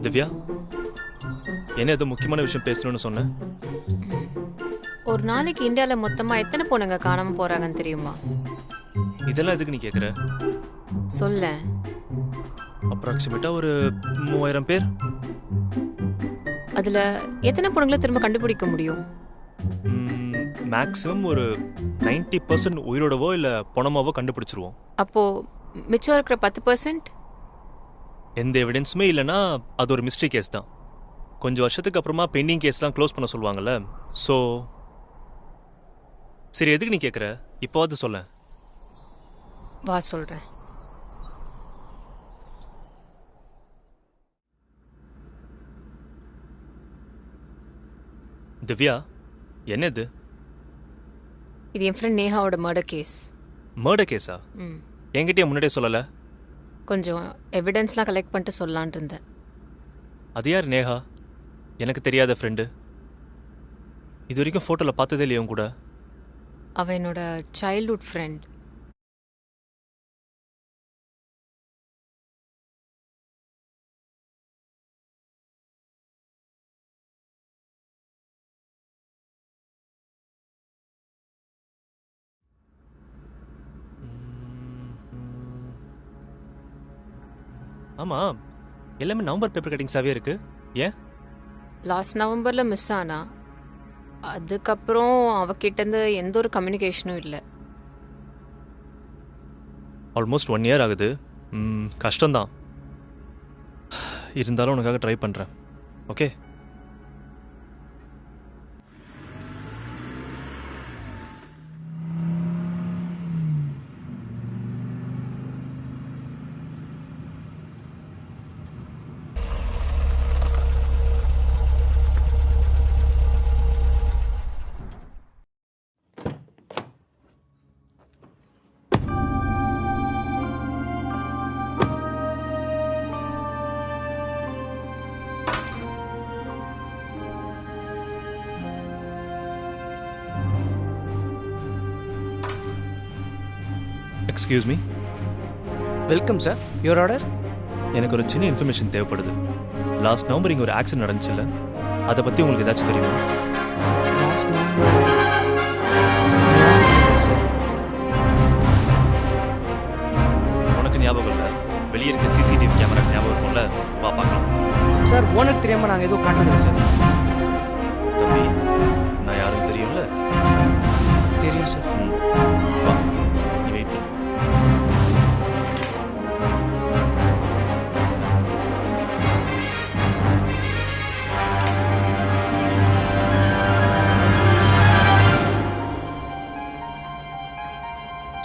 திவ்யா, என்ன ஏதோ முக்கியமான விஷயம் பேசணும்னு சொன்னேன். ஒரு நாளைக்கு இந்தியாவில் மொத்தமாக எத்தனை பொண்ணுங்க காணாமல் போகிறாங்கன்னு தெரியுமா? இதெல்லாம் எதுக்கு நீ கேட்குற? சொல்ல. அப்ராக்சிமேட்டாக ஒரு 3000 பேர். அதில் எத்தனை பொண்ணுங்களை திரும்ப கண்டுபிடிக்க முடியும்? மேக்ஸிமம் ஒரு 90% உயிரோடவோ இல்லை பணமாவோ கண்டுபிடிச்சிருவோம். அப்போது மிச்சம் இருக்கிற 10%? எந்த எவிடன்ஸுமே இல்லைன்னா அது ஒரு மிஸ்ட்ரி கேஸ் தான். கொஞ்சம் வருஷத்துக்கு அப்புறமா பெண்டிங் கேஸ்லாம் க்ளோஸ் பண்ண சொல்லுவாங்கல்ல. ஸோ சரி, எதுக்கு நீ கேட்குற? இப்போவாது சொல்ல. வா சொல்கிறேன். திவ்யா, என்ன இது? இது என் ஃப்ரெண்ட் நேஹாவோட மர்டர் கேஸ். மர்டர் கேஸா? என்கிட்டயே முன்னாடியே சொல்லலை. கொஞ்சம் எவிடன்ஸ்லாம் கலெக்ட் பண்ணிட்டு சொல்லலான் இருந்தேன். அது யார் நேஹா? எனக்கு தெரியாத ஃப்ரெண்டு. இது வரைக்கும் ஃபோட்டோவில் பார்த்ததே இல்லையும் கூட. அவன் என்னோட சைல்ட்ஹுட் ஃப்ரெண்ட். ஆமாம், எல்லாமே நவம்பர் பேப்பர் கட்டிங்ஸாகவே இருக்கு. ஏன்? லாஸ்ட் நவம்பரில் மிஸ் ஆனா. அதுக்கப்புறம் அவகிட்டேருந்து எந்த ஒரு கம்யூனிகேஷனும் இல்லை. ஆல்மோஸ்ட் 1 இயர் ஆகுது. கஷ்டம்தான். இருந்தாலும் உனக்காக ட்ரை பண்ணுறேன். Okay? Excuse me. Welcome sir. Your order? எனக்கு ஒரு சின்ன இன்ஃபர்மேஷன் தேவைப்படுது. லாஸ்ட் நவம்பர் இங்கே ஒரு ஆக்சிடென்ட் நடந்துச்சுல்ல, அதை பற்றி உங்களுக்கு ஏதாச்சும் தெரியுமா? சார், உனக்கு ஞாபகம் இல்லை? வெளியே இருக்க சிசிடிவி கேமரா ஞாபகம் இருக்கும்ல? வா பார்க்கலாம். சார் ஓனர் தெரியாமல் நாங்கள் எதுவும் காட்டுறதில்ல சார். தம்பி, நான் யாரும் தெரியும்ல? தெரியும் சார். வா, நீ வெயிட் பண்ணு.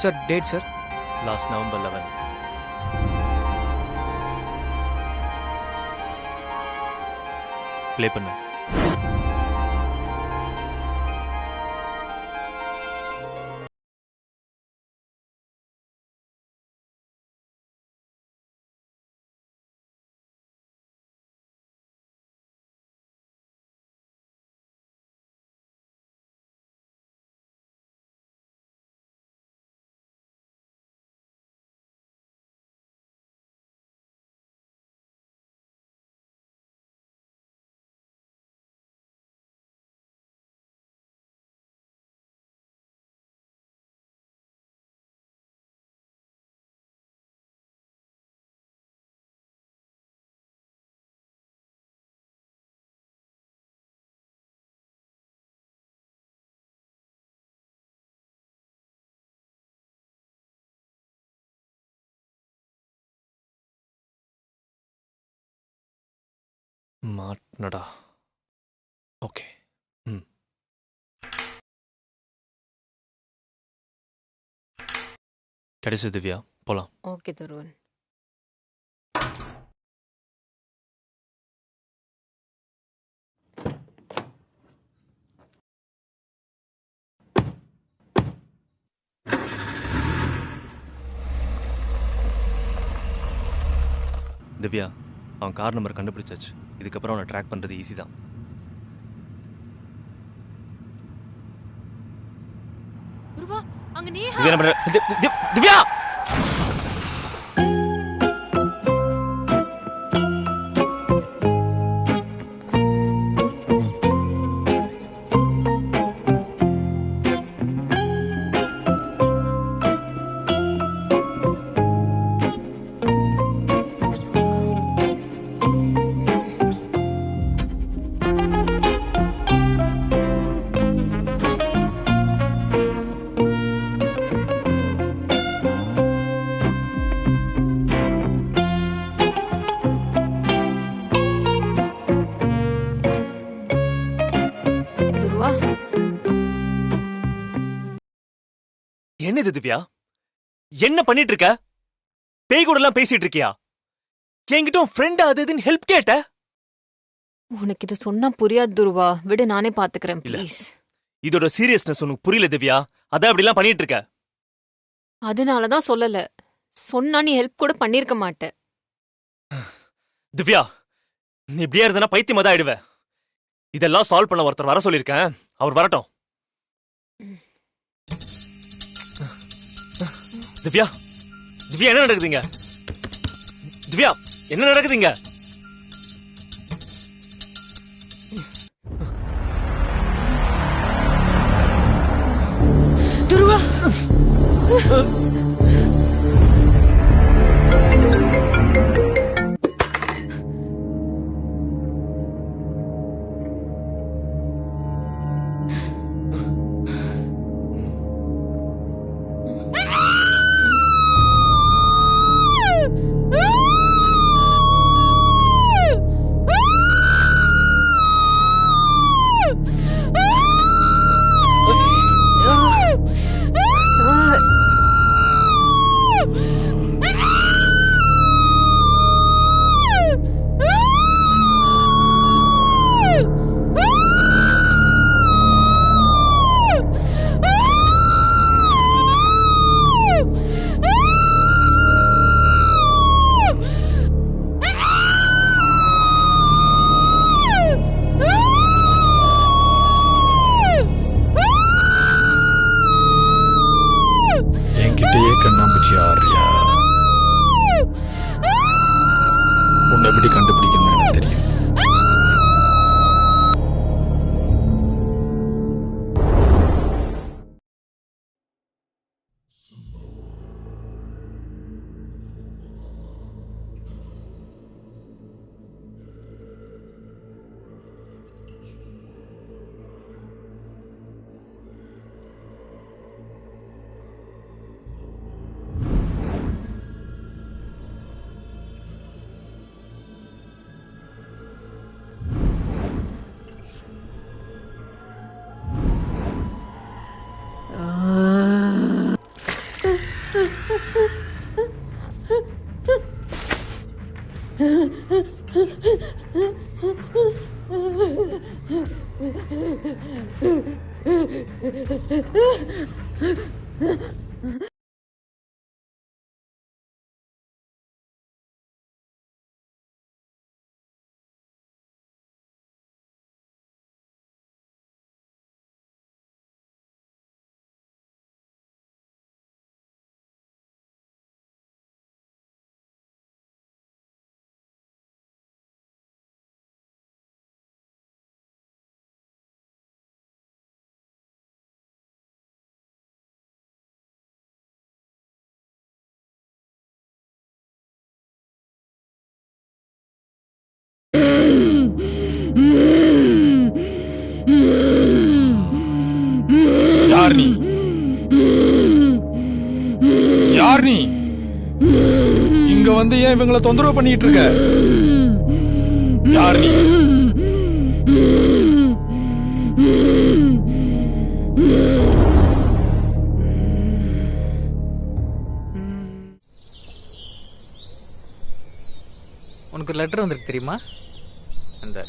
Sir date sir? Last November 11. Play பண்ணு. மாட்னடா. ஓகே. கிடைச்சது திவ்யா, போலாம். ஓகே தருவன். திவ்யா, அவன் கார் நம்பர் கண்டுபிடிச்சாச்சு. இதுக்கப்புறம் அவனை ட்ராக் பண்ணுறது ஈஸி தான். துருவா, அங்க நேஹா. திவ்யா நம்பர் திவ்யா. என்னது திவ்யா? என்ன பண்ணிட்டு இருக்க? பேய் கூட எல்லாம் பேசிட்டு இருக்கியா? என்கிட்ட ஃப்ரெண்ட் அது இதுன்னு ஹெல்ப் கேட்ட? உனக்கு இது சொன்னா புரியாது துருவா. விடு, நானே பாத்துக்கிறேன் இல்ல. ப்ளீஸ். இதோட சீரியஸ்னஸ் உனக்கு புரியல திவ்யா. அதான் அப்படி எல்லாம் பண்ணிட்டு இருக்க. அதனாலதான் சொல்லல. சொன்னா நீ ஹெல்ப் கூட பண்ணிருக்க மாட்ட. திவ்யா, நீ இப்படியே இருந்தனா பைத்தியமா தான் ஆயிடுவ. இதெல்லாம் சால்வ் பண்ண ஒருத்தர் வர சொல்லியிருக்கேன். அவர் வரட்டும். திவ்யா, திவ்யா என்ன நடக்குதுங்க? திவ்யா என்ன நடக்குதுங்க? துருவா, என்கிட்டயே கண்ணாம்பூச்சி ஆடுறியா? உன்னை எப்படி கண்டுபிடிக்கணும்னு எனக்கு தெரியும். யார் நீ? யார் நீ? இங்க வந்து ஏன் இவங்களை தொந்தரவு பண்ணிட்டு இருக்க? யார் நீ? உனக்கு ஒரு லெட்டர் வந்திருக்கு தெரியுமா? இந்த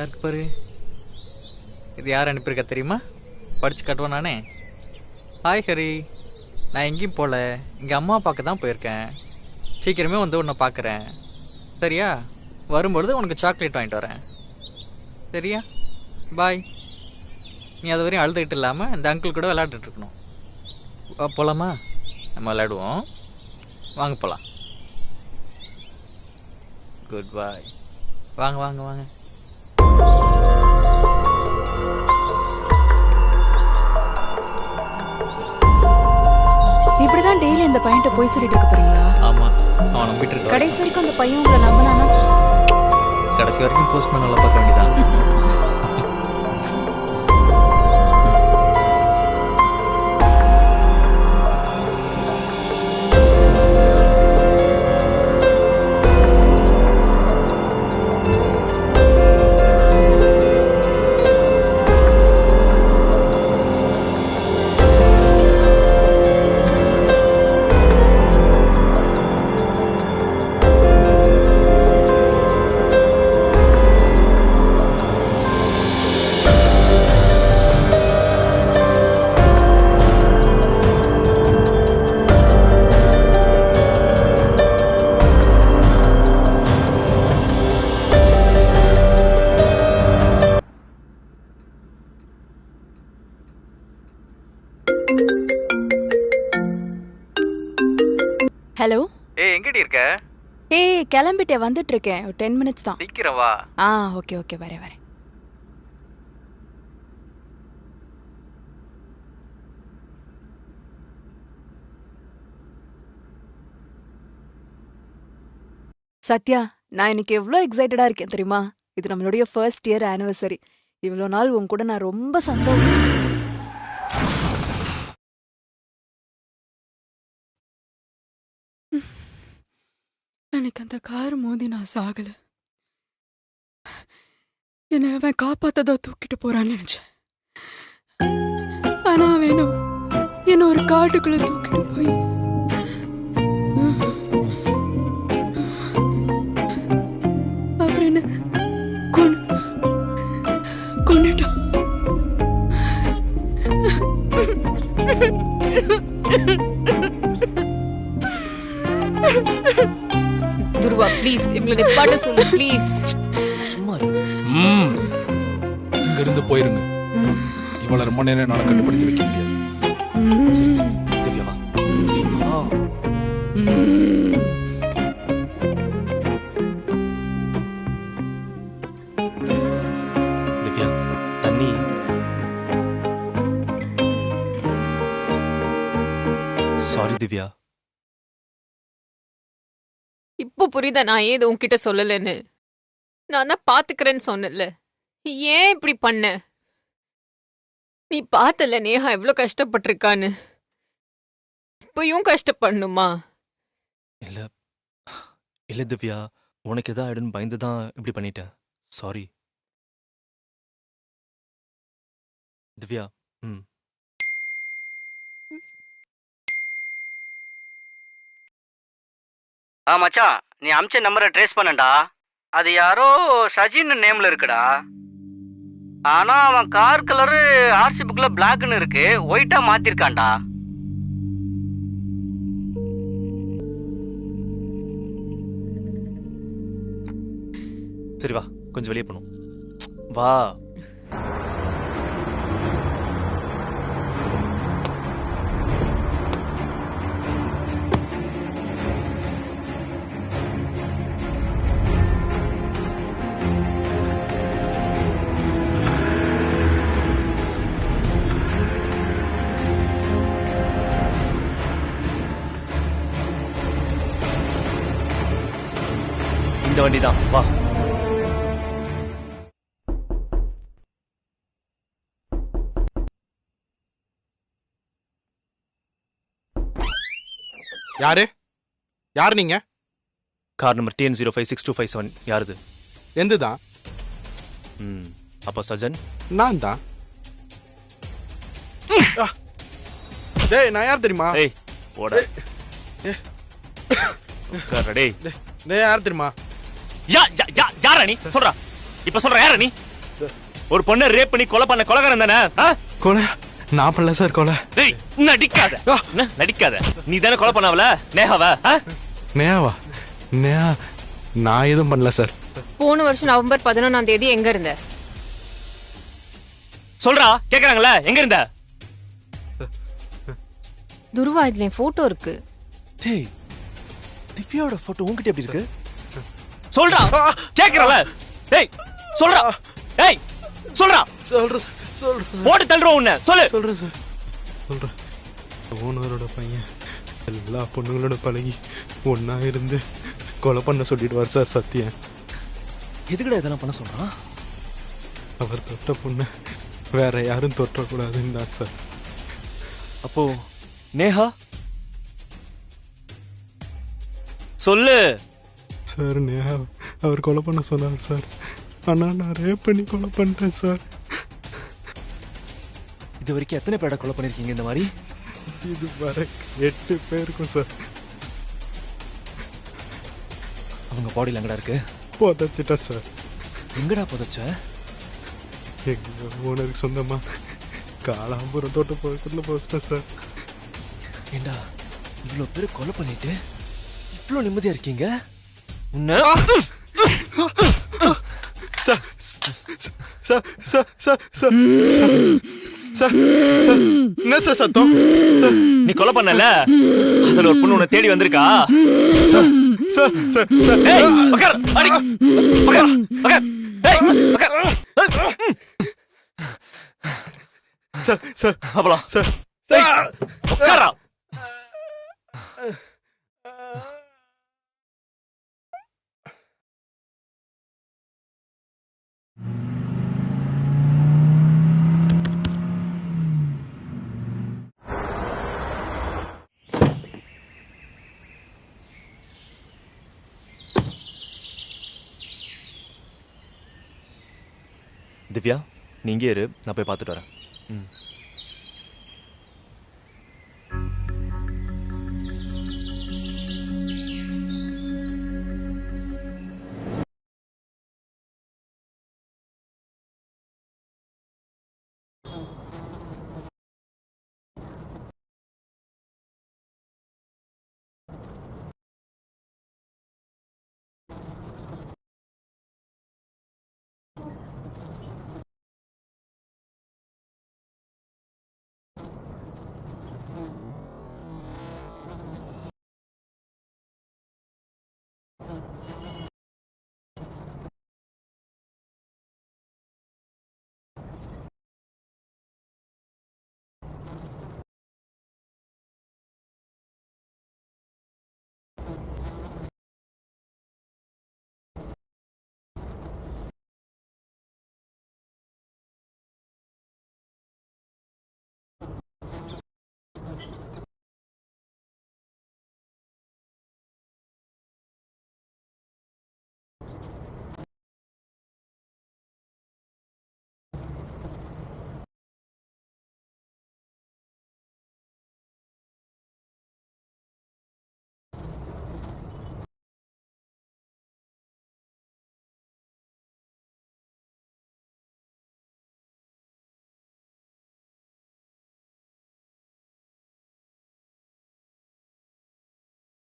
இருக்கு பாரு. இது யார் அனுப்பியிருக்கா தெரியுமா? படிச்சு காட்டுவோம் நானே. ஹாய் ஹரி, நான் எங்கேயும் போகல, எங்கள் அம்மா அப்பாவுக்கு தான் போயிருக்கேன். சீக்கிரமே வந்து உன்னை பார்க்குறேன், சரியா? வரும்பொழுது உனக்கு சாக்லேட் வாங்கிட்டு வரேன், சரியா? பாய். நீ அது வரையும் அழுதுகிட்டு இல்லாமல் இந்த அங்கிள் கூட விளையாண்டுட்டு இருக்கணும். போகலாமா? நம்ம விளையாடுவோம், வாங்க போகலாம். குட் பாய். வாங்க வாங்க வாங்க. இப்படிதான் டெய்லி இந்த பையன்ட்ட போய் சொல்லிட்டு இருக்க போறீங்களா? ஆமா, அவன் நம்பிட்டு இருக்கான். கடைசி வரைக்கும் அந்த பையன் உங்களை நம்பினானா? கடைசி வரைக்கும் போஸ்ட்மேன் நல்லா பார்க்க வேண்டியதான். ஹலோ. ஏய் எங்கடி இருக்க? ஏய் கிளம்பிட்டேன், வந்துட்டு இருக்கேன். ஒரு 10 மினிட்ஸ் தான். சீக்கிரம் வா. ஓகே ஓகே, வரேன். சத்யா, நான் இன்னைக்கு எவ்வளோ எக்ஸைட்டடா இருக்கேன் தெரியுமா? இது நம்மளுடைய ஃபர்ஸ்ட் இயர் ஆனிவர்சரி. இவ்வளோ நாள் உன் கூட நான் ரொம்ப சந்தோஷம். எனக்கு அந்த கார் மோதி நான் சாகல. என்னை அவன் காப்பாத்ததோ தூக்கிட்டு போறான்னு நினைச்சேன். ஆனா வேணும் என்ன ஒரு காட்டுக்குள்ள தூக்கிட்டு போய் அப்புறம் என்ன கொன்னுட்டான். துருவா ப்ளீஸ் இவங்களை நிப்பாட்ட சொல்லு ப்ளீஸ். சும்மா இரு. இங்க இருந்து போயிருங்க. இவ்வளவு ரொம்ப நேரம் என்னால கண்டுபிடித்து வைக்க முடியாது. திவ்யா வா. திவ்யா வா. திவ்யா தண்ணி. சாரி திவ்யா. இப்போ புரியுதா நான் ஏது உன்கிட்ட சொல்லலன்னு? நான் தான் பாத்துக்கிறேன்னு சொன்னல. ஏன் இப்படி பண்ண? நீ பார்த்தல நேஹா எவ்வளோ கஷ்டப்பட்டிருக்கான்னு. இப்பயும் கஷ்டப்படணுமா? இல்ல இல்ல திவ்யா, உனக்கு எதா ஆயிடுன்னு பயந்து தான் இப்படி பண்ணிட்டேன். சாரி திவ்யா. மச்சான், நீ அமிச்ச நம்பரை ட்ரேஸ் பண்ணண்டா. அது யாரோ சஜின் நேம்ல இருக்குடா. ஆனா அவன் கார் கலரு ஆர்சி புக்ல பிளாக்னு இருக்கு, ஒயிட்டா மாத்திருக்கான்டா. சரி வா, கொஞ்சம் வெளியே போகணும். வா. இந்த வண்டி தான், வா. யாரு நீங்க? Car number TN056257. யாருது? எந்துதான்? அப்பா சஜன் நான் தான். டேய் நான் யார் தெரியுமா? ஏய் ஓட. டேய் டேய் யார் தெரியுமா? யாரா நீ? சொல்றா, இப்ப சொல்ற யாரா நீ? ஒரு பொண்ணை ரேப் பண்ணி கொலை பண்ண கொலைகாரன் தானே? கொலை? நான் பண்ணல சார் கொலை. டேய் நடிக்காத. நடிக்காத. நீ தானே கொலை பண்ணவல நேஹாவா? நேஹாவா? நேஹா நான் எதுவும் பண்ணல சார். போன வருஷம் நவம்பர் 11ஆம் தேதி எங்க இருந்த? சொல்றா, கேக்குறாங்கல, எங்க இருந்த? துருவா இதுல போட்டோ இருக்கு. டேய் திவ்யாவோட போட்டோ உன்கிட்ட எப்படி இருக்கு? சொல்றா, கேக்குறல. டேய் சொல்றா. டேய் சொல்றா. சொல்றேன் போட்டு தள்ளுறோம் உன்னை. சொல்லு. சொல்றேன் சார் சொல்றேன். ஓனரோட பையன் எல்லா பொண்ணுங்களோட பழகி ஒன்னா இருந்து கொலை பண்ண சொல்லிடுவார் சார் சத்தியம். எதுக்குடா இதெல்லாம் பண்ண சொல்றான்? அவர் தொட்ட பொண்ணு வேற யாரும் தொட்டக்கூடாதுன்னு தான் சார். அப்போ நேஹா சொல்லு. சார் நேஹா அவர் கொலை பண்ண சொன்னார் சார். ஆனா நான் ரேப் பண்ணி கொலை பண்ணிட்டேன் சார். இது வரைக்கும் எத்தனை பேரை கொலை பண்ணிருக்கீங்க இந்த மாதிரி? இது வர 8 பேருக்கும் சார். அவங்க பாடியில் எங்கடா இருக்கு? புதைச்சிட்டேன் சார். எங்கடா புதைச்ச? எங்க ஓனருக்கு சொந்தமா காலாம்புரம் தோட்ட பக்கத்தில் போச்சிட்டேன் சார். ஏண்டா இவ்வளோ பேர் கொலை பண்ணிட்டு இவ்வளோ நிம்மதியா இருக்கீங்க? உன்னை sir sir sir sir sir sir sir என்ன சார் சத்தம் சார் நீ கொலை பண்ணல அதுல ஒரு பொண்ணு உன்னை தேடி வந்திருக்கா. சார் சார் சார் சார் ஏய், உட்கார், அடி. உட்கார், உட்கார். ஏய், உட்கார். சார் சார் அப்பலாம் சார் உட்காரா. திவ்யா, நீ இங்கே இரு, நான் போய் பார்த்துட்டு வரேன். ம்.